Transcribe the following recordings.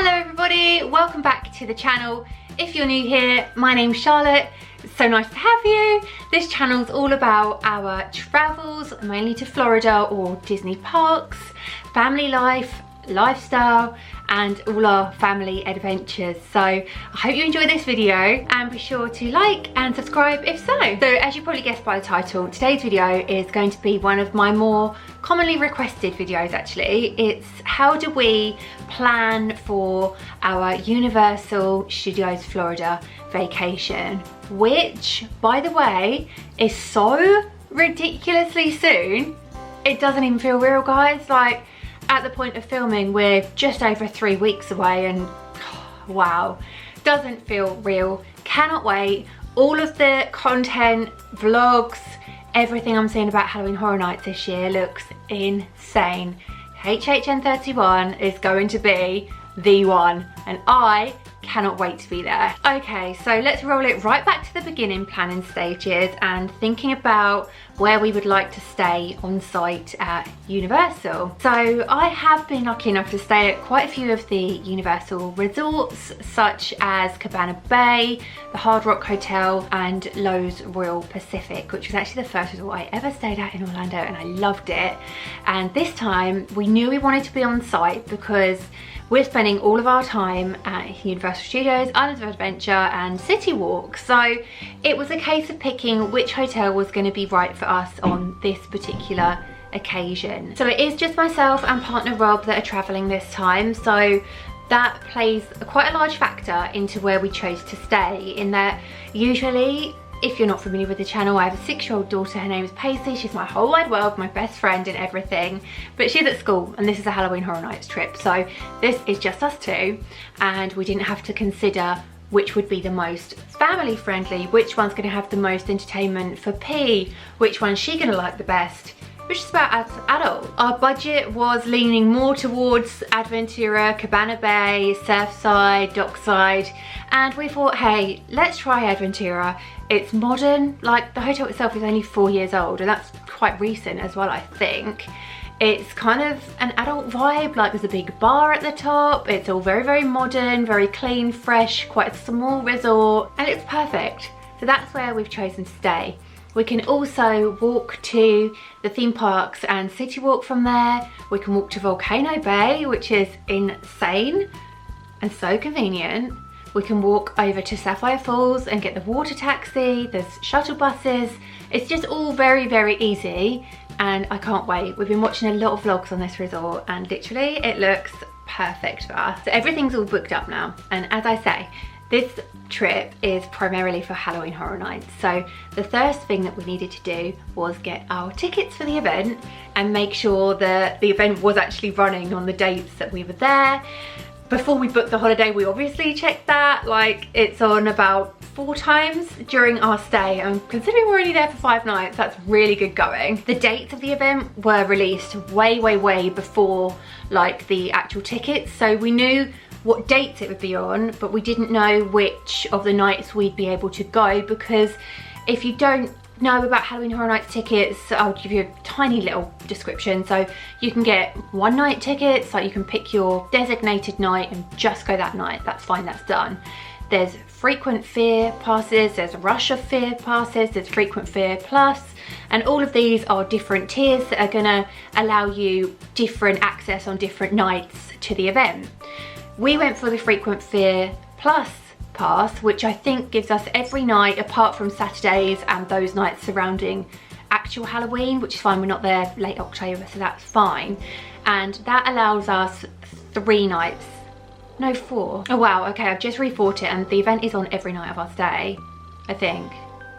Hello everybody, welcome back to the channel. If you're new here, my name's Charlotte. It's so nice to have you. This channel's all about our travels, mainly to Florida or Disney parks, family life, lifestyle, and all our family adventures. So I hope you enjoy this video and be sure to like and subscribe if so. So as you probably guessed by the title, today's video is going to be one of my more commonly requested videos actually. It's how do we plan for our Universal Studios Florida vacation, which by the way is so ridiculously soon. It doesn't even feel real, guys. Like, at the point of filming, we're just over 3 weeks away and wow, doesn't feel real. Cannot wait. All of the content, vlogs, everything I'm seeing about Halloween Horror Nights this year looks insane. HHN31 is going to be the one and I cannot wait to be there. Okay, so let's roll it right back to the beginning planning stages and thinking about where we would like to stay on site at Universal. So I have been lucky enough to stay at quite a few of the Universal resorts, such as Cabana Bay, the Hard Rock Hotel, and Lowe's Royal Pacific, which was actually the first resort I ever stayed at in Orlando, and I loved it. And this time we knew we wanted to be on site because we're spending all of our time at Universal Studios, Islands of Adventure and City Walk. So it was a case of picking which hotel was going to be right for us on this particular occasion. So it is just myself and partner Rob that are traveling this time. So that plays quite a large factor into where we chose to stay, in that usually, if you're not familiar with the channel, I have a 6-year-old daughter. Her name is Paisley. She's my whole wide world, my best friend and everything. But she's at school and this is a Halloween Horror Nights trip. So this is just us two and we didn't have to consider which would be the most family friendly, which one's gonna have the most entertainment for P, which one's she gonna like the best, which is about as adult. Our budget was leaning more towards Adventura, Cabana Bay, Surfside, Dockside, and we thought, hey, let's try Adventura. It's modern, like the hotel itself is only 4 years old, and that's quite recent as well, I think. It's kind of an adult vibe, like there's a big bar at the top. It's all very, very modern, very clean, fresh, quite a small resort, and it's perfect. So that's where we've chosen to stay. We can also walk to the theme parks and City Walk from there. We can walk to Volcano Bay, which is insane and so convenient. We can walk over to Sapphire Falls and get the water taxi. There's shuttle buses. It's just all very, very easy and I can't wait. We've been watching a lot of vlogs on this resort and literally it looks perfect for us. So everything's all booked up now, and as I say, this trip is primarily for Halloween Horror Nights. So the first thing that we needed to do was get our tickets for the event and make sure that the event was actually running on the dates that we were there. Before we booked the holiday, we obviously checked that. Like, it's on about 4 times during our stay, and considering we're only there for 5 nights, that's really good going. The dates of the event were released way, way, way before like the actual tickets, so we knew what dates it would be on, but we didn't know which of the nights we'd be able to go, because if you don't know about Halloween Horror Nights tickets, I'll give you a tiny little description. So you can get 1 night tickets, like you can pick your designated night and just go that night. That's fine, that's done. There's frequent fear passes, there's rush of fear passes, there's frequent fear plus, and all of these are different tiers that are gonna allow you different access on different nights to the event. We went for the frequent fear plus pass, which I think gives us every night apart from Saturdays and those nights surrounding actual Halloween, which is fine. We're not there late October, so that's fine. And that allows us 3 nights, no 4. Oh wow, okay, I've just rethought it and the event is on every night of our stay, I think.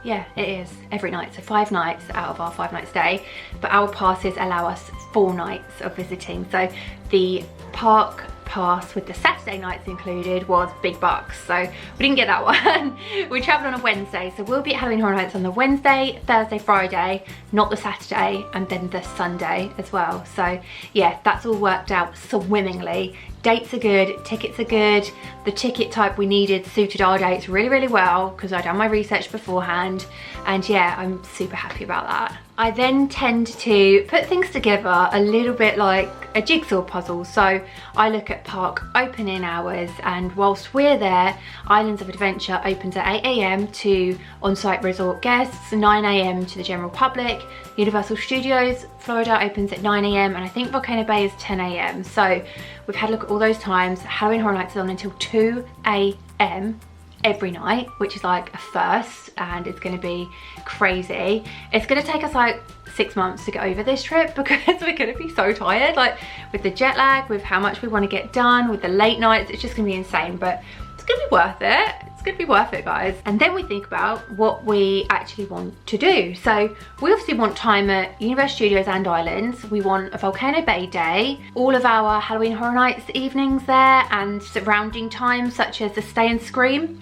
Yeah, it is every night, so 5 nights out of our 5-night stay, but our passes allow us 4 nights of visiting. So the park pass with the Saturday nights included was big bucks, so we didn't get that one. We travelled on a Wednesday, so we'll be at Halloween Horror Nights on the Wednesday, Thursday, Friday, not the Saturday, and then the Sunday as well. So yeah, that's all worked out swimmingly. Dates are good, tickets are good. The ticket type we needed suited our dates really, really well because I'd done my research beforehand. And yeah, I'm super happy about that. I then tend to put things together a little bit like a jigsaw puzzle. So I look at park opening hours, and whilst we're there, Islands of Adventure opens at 8 AM to on-site resort guests, 9 AM to the general public. Universal Studios Florida opens at 9 AM, and I think Volcano Bay is 10 AM. So we've had a look at all those times. Halloween Horror Nights is on until 2 AM every night, which is like a first, and it's going to be crazy. It's going to take us like 6 months to get over this trip because we're going to be so tired, like with the jet lag, with how much we want to get done, with the late nights. It's just going to be insane, but it's going to be worth it. It's going to be worth it, guys. And then we think about what we actually want to do. So we obviously want time at Universal Studios and Islands. We want a Volcano Bay day, all of our Halloween Horror Nights evenings there, and surrounding times such as the Stay and Scream,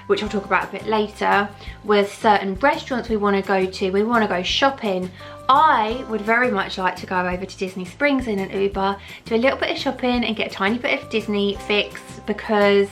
which I'll talk about a bit later, with certain restaurants we want to go to. We want to go shopping. I would very much like to go over to Disney Springs in an Uber, do a little bit of shopping and get a tiny bit of Disney fix, because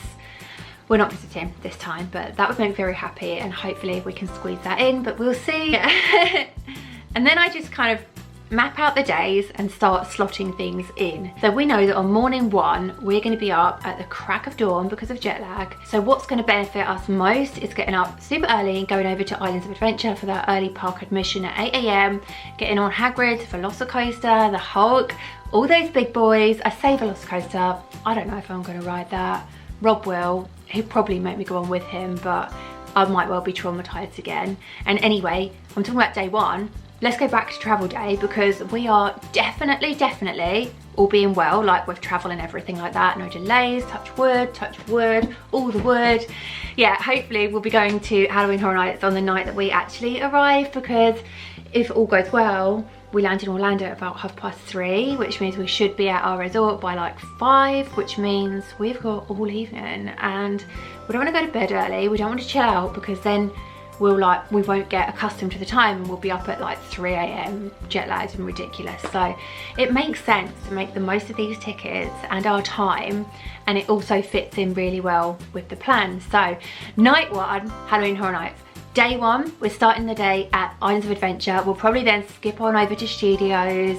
we're not visiting this time, but that would make me very happy, and hopefully we can squeeze that in, but we'll see. And then I just kind of map out the days and start slotting things in. So we know that on morning 1, we're going to be up at the crack of dawn because of jet lag. So what's going to benefit us most is getting up super early and going over to Islands of Adventure for that early park admission at 8 AM, getting on Hagrid's, Velocicoaster, the Hulk, all those big boys. I say Velocicoaster, I don't know if I'm going to ride that. Rob will. He'll probably make me go on with him, but I might well be traumatized again. And anyway, I'm talking about day 1. Let's go back to travel day, because we are definitely, all being well, like with travel and everything like that, no delays, touch wood, all the wood. Yeah, hopefully we'll be going to Halloween Horror Nights on the night that we actually arrive, because if all goes well, we land in Orlando at about 3:30, which means we should be at our resort by like 5, which means we've got all evening, and we don't want to go to bed early. We don't want to chill out, because then we won't get accustomed to the time, and we'll be up at like 3 AM jet lagged and ridiculous. So it makes sense to make the most of these tickets and our time, and it also fits in really well with the plan. So night 1, Halloween Horror Nights. Day 1, we're starting the day at Islands of Adventure. We'll probably then skip on over to Studios,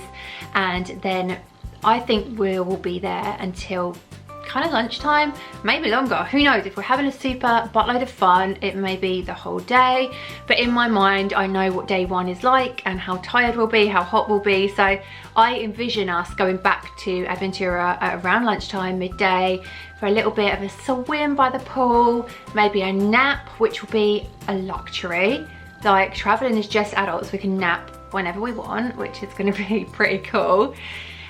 and then I think we will be there until kind of lunchtime, maybe longer, who knows. If we're having a super buttload of fun, it may be the whole day, but in my mind I know what day 1 is like and how tired we'll be, how hot we'll be. So I envision us going back to Aventura at around lunchtime, midday, for a little bit of a swim by the pool, maybe a nap, which will be a luxury. Like, traveling is just adults, we can nap whenever we want, which is going to be pretty cool.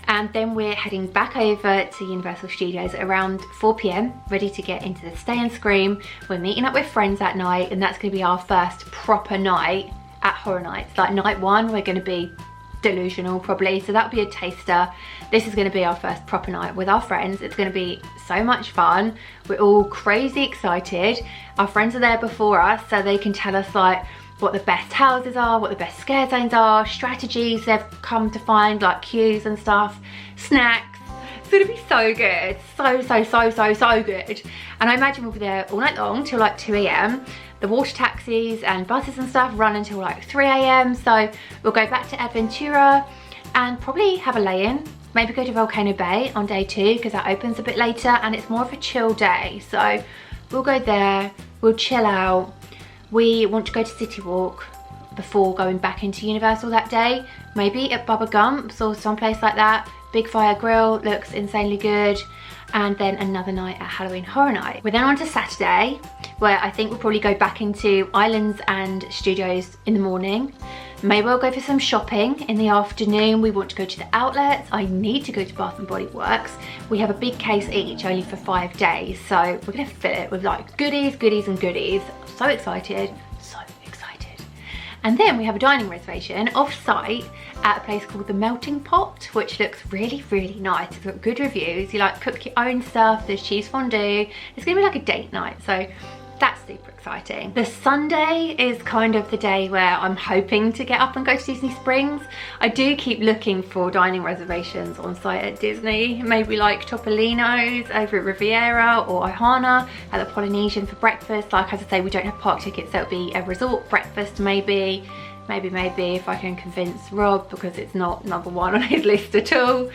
And then we're heading back over to Universal Studios at around 4 PM, ready to get into the Stay and Scream. We're meeting up with friends that night, and that's going to be our first proper night at Horror Nights. Like night 1, we're going to be delusional probably, so that'll be a taster. This is going to be our first proper night with our friends. It's going to be so much fun. We're all crazy excited. Our friends are there before us, so they can tell us like what the best houses are, what the best scare zones are, strategies they've come to find, like cues and stuff, snacks. It's gonna be so good, so good. And I imagine we'll be there all night long till like 2 AM. The water taxis and buses and stuff run until like 3 AM. So we'll go back to Aventura and probably have a lay-in. Maybe go to Volcano Bay on day 2, because that opens a bit later and it's more of a chill day. So we'll go there, we'll chill out. We want to go to City Walk before going back into Universal that day. Maybe at Bubba Gump's or someplace like that. Big Fire Grill looks insanely good. And then another night at Halloween Horror Night. We're then on to Saturday, where I think we'll probably go back into Islands and Studios in the morning. Maybe we'll go for some shopping in the afternoon. We want to go to the outlets. I need to go to Bath & Body Works. We have a big case each, only for 5 days. So we're gonna fill it with like goodies. So excited, so excited. And then we have a dining reservation off-site at a place called the Melting Pot, which looks really nice. It's got good reviews. You like cook your own stuff, there's cheese fondue. It's gonna be like a date night, so that's super exciting. The Sunday is kind of the day where I'm hoping to get up and go to Disney Springs. I do keep looking for dining reservations on site at Disney, maybe like Topolino's over at Riviera or Ohana at the Polynesian for breakfast. Like, as I say, we don't have park tickets, so it'll be a resort breakfast maybe if I can convince Rob, because it's not number one on his list at all.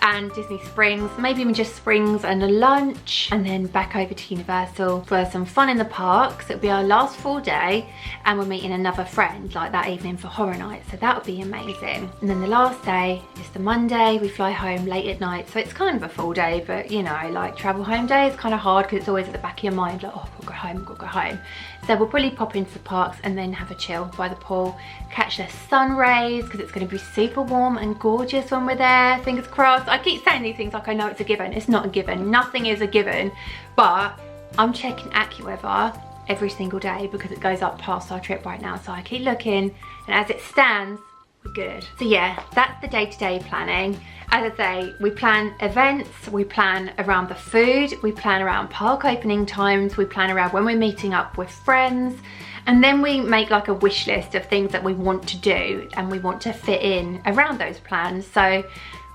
And Disney Springs, maybe even just Springs and a lunch, and then back over to Universal for some fun in the parks. It'll be our last full day, and we're meeting another friend like that evening for horror night, so that would be amazing. And then the last day is the Monday. We fly home late at night, so it's kind of a full day, but you know, like travel home day is kind of hard because it's always at the back of your mind, like, oh, I've got to go home. So we'll probably pop into the parks and then have a chill by the pool, catch the sun rays, because it's going to be super warm and gorgeous when we're there, fingers crossed. I keep saying these things like I know it's a given. It's not a given. Nothing is a given, but I'm checking AccuWeather every single day because it goes up past our trip right now, so I keep looking, and as it stands, we're good. So yeah, that's the day-to-day planning. As I say, we plan events, we plan around the food, we plan around park opening times, we plan around when we're meeting up with friends, and then we make like a wish list of things that we want to do and we want to fit in around those plans. So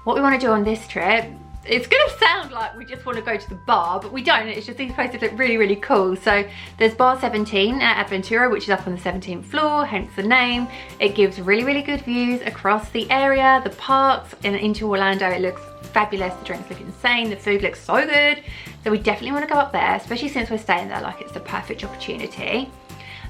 what we want to do on this trip, it's gonna sound like we just want to go to the bar, but we don't. It's just these places look really, really cool. So there's bar 17 at Adventura, which is up on the 17th floor, hence the name. It gives really, really good views across the area, the parks, and into Orlando. It looks fabulous. The drinks look insane. The food looks so good. So we definitely want to go up there, especially since we're staying there. Like, it's the perfect opportunity.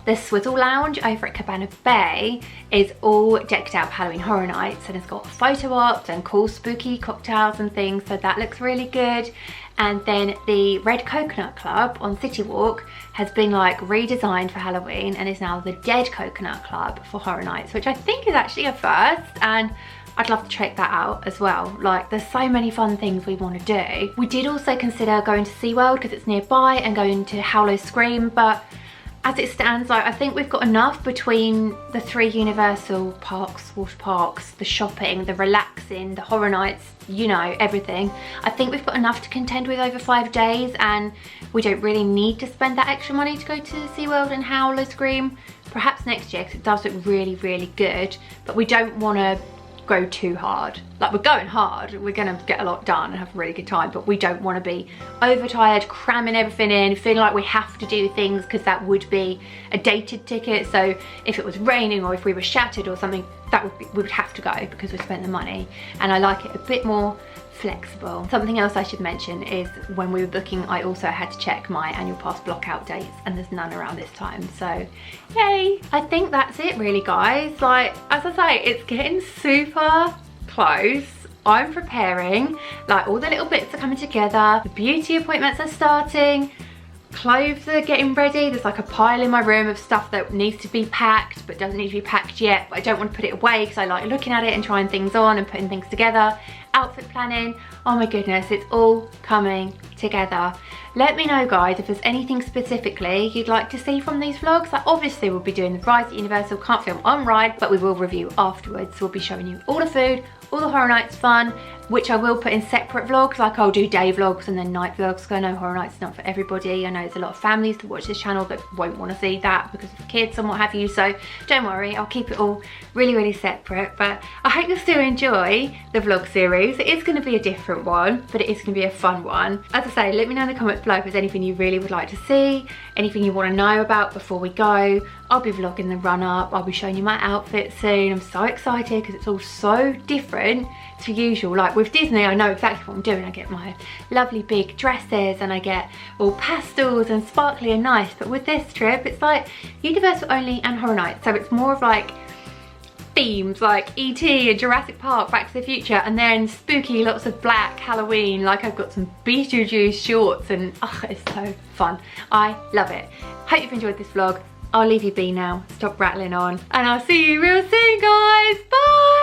The Swizzle Lounge over at Cabana Bay is all decked out for Halloween Horror Nights, and it's got photo ops and cool spooky cocktails and things, so that looks really good. And then the Red Coconut Club on City Walk has been like redesigned for Halloween and is now the Dead Coconut Club for Horror Nights, which I think is actually a first, and I'd love to check that out as well. Like, there's so many fun things we want to do. We did also consider going to SeaWorld because it's nearby, and going to Howlow Scream, but as it stands, like, I think we've got enough between the 3 Universal parks, water parks, the shopping, the relaxing, the horror nights, you know, everything. I think we've got enough to contend with over 5 days, and we don't really need to spend that extra money to go to SeaWorld and Howlow Scream. Perhaps next year, because it does look really, really good, but we don't want to go too hard. Like, we're going hard, we're gonna get a lot done and have a really good time, but we don't want to be overtired, cramming everything in, feeling like we have to do things, because that would be a dated ticket. So if it was raining or if we were shattered or something, that would be, we would have to go because we spent the money. And I like it a bit more flexible. Something else I should mention is when we were booking, I also had to check my annual pass blockout dates, and there's none around this time, so yay. I think that's it really, guys. Like, as I say, it's getting super close. I'm preparing, like, all the little bits are coming together, the beauty appointments are starting, clothes are getting ready. There's like a pile in my room of stuff that needs to be packed but doesn't need to be packed yet, but I don't want to put it away because I like looking at it and trying things on and putting things together. Outfit planning, oh my goodness, it's all coming together. Let me know, guys, if there's anything specifically you'd like to see from these vlogs. Like, obviously we'll be doing the rides at Universal, can't film on ride, but we will review afterwards. So we'll be showing you all the food, all the Horror Nights fun, which I will put in separate vlogs. Like, I'll do day vlogs and then night vlogs, because I know Horror Nights is not for everybody. I know there's a lot of families that watch this channel that won't want to see that because of kids and what have you, so don't worry, I'll keep it all really, really separate. But I hope you'll still enjoy the vlog series. It is going to be a different one, but it is going to be a fun one. As I say, let me know in the comments below if there's anything you really would like to see, anything you want to know about before we go. I'll be vlogging the run up, I'll be showing you my outfit soon. I'm so excited because it's all so different to usual. Like, with Disney, I know exactly what I'm doing. I get my lovely big dresses and I get all pastels and sparkly and nice, but with this trip it's like Universal only and Horror Nights, so it's more of like themes like E.T. and Jurassic Park, Back to the Future, and then spooky, lots of black, Halloween. Like, I've got some Beetlejuice shorts and oh, it's so fun. I love it. Hope you've enjoyed this vlog. I'll leave you be now, stop rattling on, and I'll see you real soon, guys. Bye.